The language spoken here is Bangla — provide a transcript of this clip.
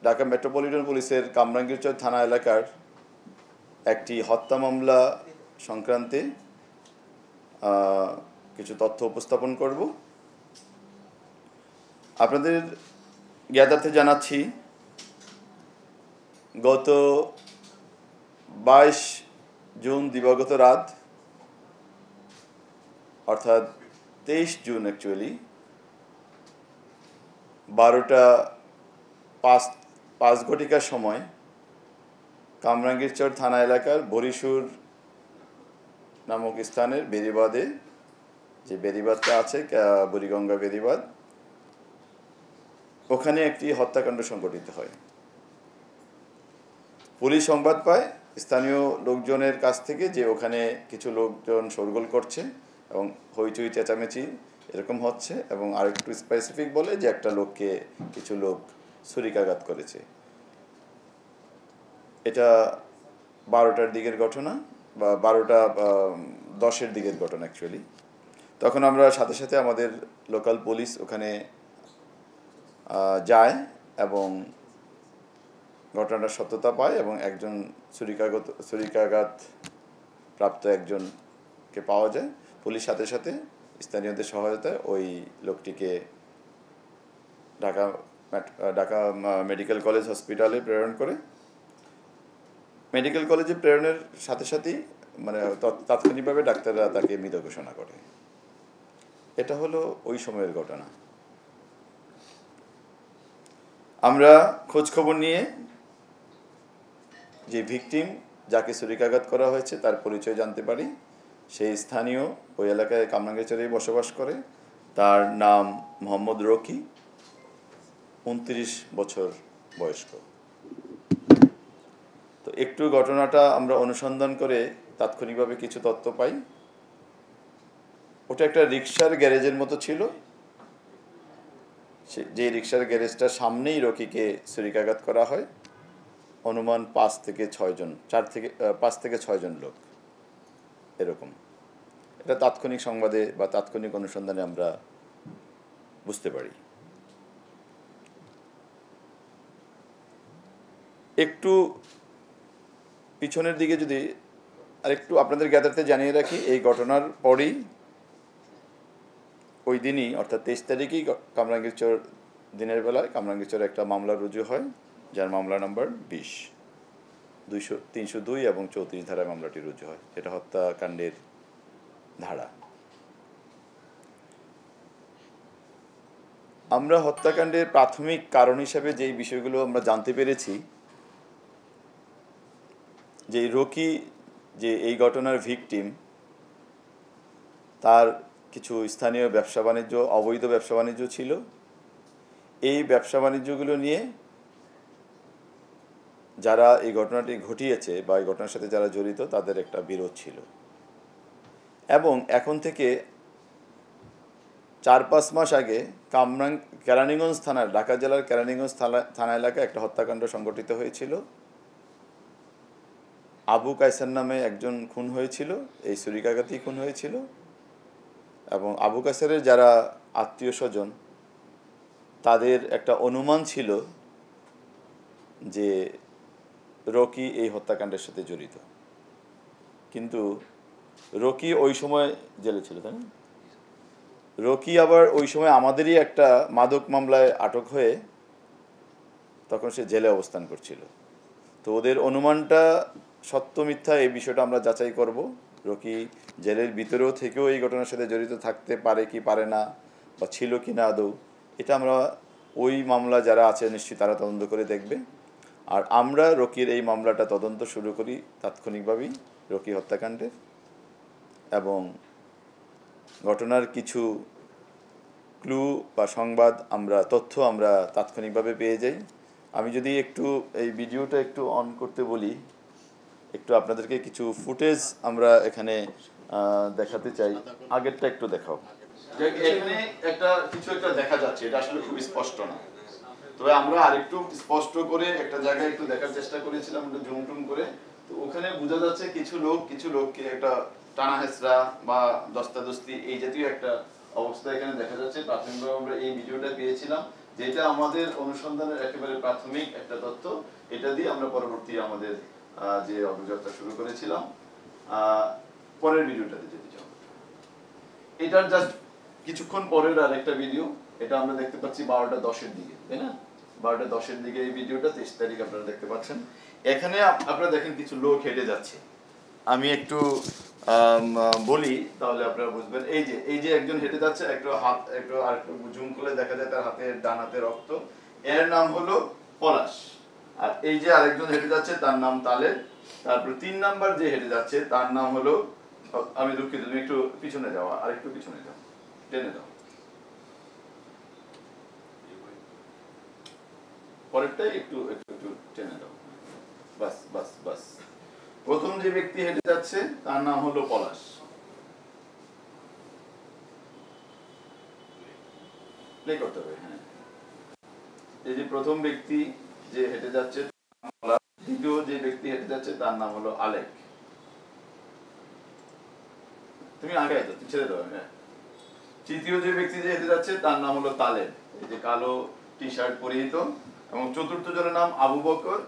ঢাকা মেট্রোপলিটন পুলিশের কামরাঙ্গীরচর থানা এলাকার একটি হত্যা মামলা সংক্রান্তে কিছু তথ্য উপস্থাপন করব। আপনাদের জ্ঞাতার্থে জানাচ্ছি, গত 22 জুন দিবাগত রাত, অর্থাৎ 23 জুন অ্যাকচুয়ালি 12টা 5 ঘটিকার সময় কামরাঙ্গীরচর থানা এলাকার বরিশুর নামক স্থানের বেড়িবাঁধে, যে বেড়িবাঁধটা আছে বুড়িগঙ্গা বেড়িবাঁধ, ওখানে একটি হত্যাকাণ্ড সংঘটিত হয়। পুলিশ সংবাদ পায় স্থানীয় লোকজনের কাছ থেকে যে ওখানে কিছু লোকজন শোরগোল করছে এবং হইচই চেঁচামেচি এরকম হচ্ছে, এবং আরেকটু স্পেসিফিক বলে যে একটা লোককে কিছু লোক ছুরিকাঘাত করেছে। এটা 12টার দিকের ঘটনা বা 12টা 10-এর দিকের ঘটনা অ্যাকচুয়ালি। তখন আমরা সাথে সাথে আমাদের লোকাল পুলিশ ওখানে যায় এবং ঘটনাটার সত্যতা পায় এবং একজন ছুরিকাঘাত প্রাপ্ত একজনকে পাওয়া যায়। পুলিশ সাথে সাথে স্থানীয়দের সহায়তায় ওই লোকটিকে ঢাকা মেডিকেল কলেজ হসপিটালে প্রেরণ করে। মেডিকেল কলেজে প্রেরণের সাথে সাথেই তাৎক্ষণিকভাবে ডাক্তাররা তাকে মৃত ঘোষণা করে। এটা হলো ওই সময়ের ঘটনা। আমরা খোঁজ খবর নিয়ে যে ভিকটিম, যাকে ছুরিকাঘাত করা হয়েছে, তার পরিচয় জানতে পারি। সেই স্থানীয় ওই এলাকায় কামরাঙ্গীরচরেই বসবাস করে। তার নাম মোহাম্মদ রকি, 29 বছর বয়স্ক। তো একটু ঘটনাটা আমরা অনুসন্ধান করে তাৎক্ষণিকভাবে কিছু তথ্য পাই। ওটা একটা রিক্সার গ্যারেজের মতো ছিল। যে রিক্সার গ্যারেজটার সামনেই রকিকে ছুরিকাঘাত করা হয়। অনুমান 5 থেকে 6 জন লোক এরকম। এটা তাৎক্ষণিক সংবাদে বা তাৎক্ষণিক অনুসন্ধানে আমরা বুঝতে পারি। একটু পিছনের দিকে যদি আরেকটু আপনাদের জ্ঞাতার্থে জানিয়ে রাখি, এই ঘটনার পরেই ওই দিনই অর্থাৎ 23 তারিখেই কামরাঙ্গীরচর দিনের বেলায় কামরাঙ্গীরচরে একটা মামলা রুজু হয়, যার মামলা নাম্বার 20, 302 এবং 34 ধারায় মামলাটি রুজু হয়। এটা হত্যাকাণ্ডের ধারা। আমরা হত্যাকাণ্ডের প্রাথমিক কারণ হিসেবে যেই বিষয়গুলো আমরা জানতে পেরেছি, যে রকি যে এই ঘটনার ভিকটিম, তার কিছু স্থানীয় ব্যবসা বাণিজ্য, অবৈধ ব্যবসা বাণিজ্য ছিল। এই ব্যবসা বাণিজ্যগুলো নিয়ে যারা এই ঘটনাটি ঘটিয়েছে বা এই ঘটনার সাথে যারা জড়িত, তাদের একটা বিরোধ ছিল। এবং এখন থেকে 4-5 মাস আগে কেরানীগঞ্জ থানার, ঢাকা জেলার কেরানীগঞ্জ থানা এলাকায় একটা হত্যাকাণ্ড সংঘটিত হয়েছিল। আবু কায়সার নামে একজন খুন হয়েছিল, এই ছুরিকাঘাতেই খুন হয়েছিল। এবং আবু কায়সারের যারা আত্মীয় স্বজন, তাদের একটা অনুমান ছিল যে রকি এই হত্যাকাণ্ডের সাথে জড়িত। কিন্তু রকি ওই সময় জেলে ছিল, তাই না? রকি আবার ওই সময় আমাদেরই একটা মাদক মামলায় আটক হয়ে তখন সে জেলে অবস্থান করছিল। তো ওদের অনুমানটা সত্য মিথ্যা এই বিষয়টা আমরা যাচাই করব। রকি জেলের ভিতরেও থেকেও এই ঘটনার সাথে জড়িত থাকতে পারে কি পারে না, বা ছিল কি না আদৌ, এটা আমরা ওই মামলা যারা আছে নিশ্চয়ই তারা তদন্ত করে দেখবে। আর আমরা রকির এই মামলাটা তদন্ত শুরু করি তাৎক্ষণিকভাবেই রকি হত্যাকাণ্ডের, এবং ঘটনার কিছু ক্লু বা তথ্য আমরা তাৎক্ষণিকভাবে পেয়ে যাই। আমি যদি একটু এই ভিডিওটা একটু অন করতে বলি, একটু আপনাদেরকে কিছু ফুটেজ আমরা এখানে দেখাতে চাই। আগেরটা একটু দেখাও। এখানে কিছু একটা দেখা যাচ্ছে, এটা আসলে খুব স্পষ্ট না, তবে আমরা আরেকটু স্পষ্ট করে একটা জায়গায় একটু দেখার চেষ্টা করেছিলাম, একটু জুম টুম করে। তো ওখানে বোঝা যাচ্ছে কিছু লোককে একটা টানা হেঁচড়া বা দস্তাদস্তি এই জাতীয় একটা অবস্থা এখানে দেখা যাচ্ছে। প্রাথমিকভাবে আমরা এই ভিডিওটা পেয়েছিলাম যেটা আমাদের অনুসন্ধানের একেবারে প্রাথমিক একটা তথ্য, এটা দিয়ে আমরা পরবর্তী আমাদের যে অগ্রযাত্রা শুরু করেছিলাম। পরের ভিডিওটাতে যেতে চাও, এটার জাস্ট কিছুক্ষণ পরের আর একটা ভিডিও, এটা আমরা দেখতে পাচ্ছি 12:10-এর দিকে, তাই না? 12:10-এর দিকে এই ভিডিওটা, 23 তারিখ আপনারা দেখতে পাচ্ছেন। এখানে আপনারা দেখেন কিছু লোক হেঁটে যাচ্ছে। আমি একটু বলি তাহলে আপনারা বুঝবেন। এই যে একজন হেঁটে যাচ্ছে, একটু আর একটু জুম করলে দেখা যায় তার হাতে, ডান হাতে রক্ত। এর নাম হলো পলাশ। আর এই যে আরেকজন হেঁটে যাচ্ছে তার নাম তালেব। তারপর 3 নাম্বার যে হেঁটে যাচ্ছে তার নাম হলো, আমি দুঃখিত, তুমি একটু পিছনে যাও, আর একটু পিছনে যাও, টেনে দাও, পরেরটাই একটু একটু একটু টেনে দাও, বাস বাস বাস। প্রথম যে ব্যক্তি হেঁটে যাচ্ছে তার নাম হলো পলাশ। প্লে করতে হবে, হ্যাঁ। এই যে প্রথম ব্যক্তি যে হেঁটে যাচ্ছে, দ্বিতীয় যে ব্যক্তি হেঁটে যাচ্ছে তার নাম হলো আলেক। তুমি আগে ছেড়ে দাও, হ্যাঁ। তৃতীয় যে ব্যক্তি যে হেঁটে যাচ্ছে তার নাম হলো তালেব, এই যে কালো টি শার্ট পরিহিত। এবং চতুর্থ জনের নাম আবু বকর।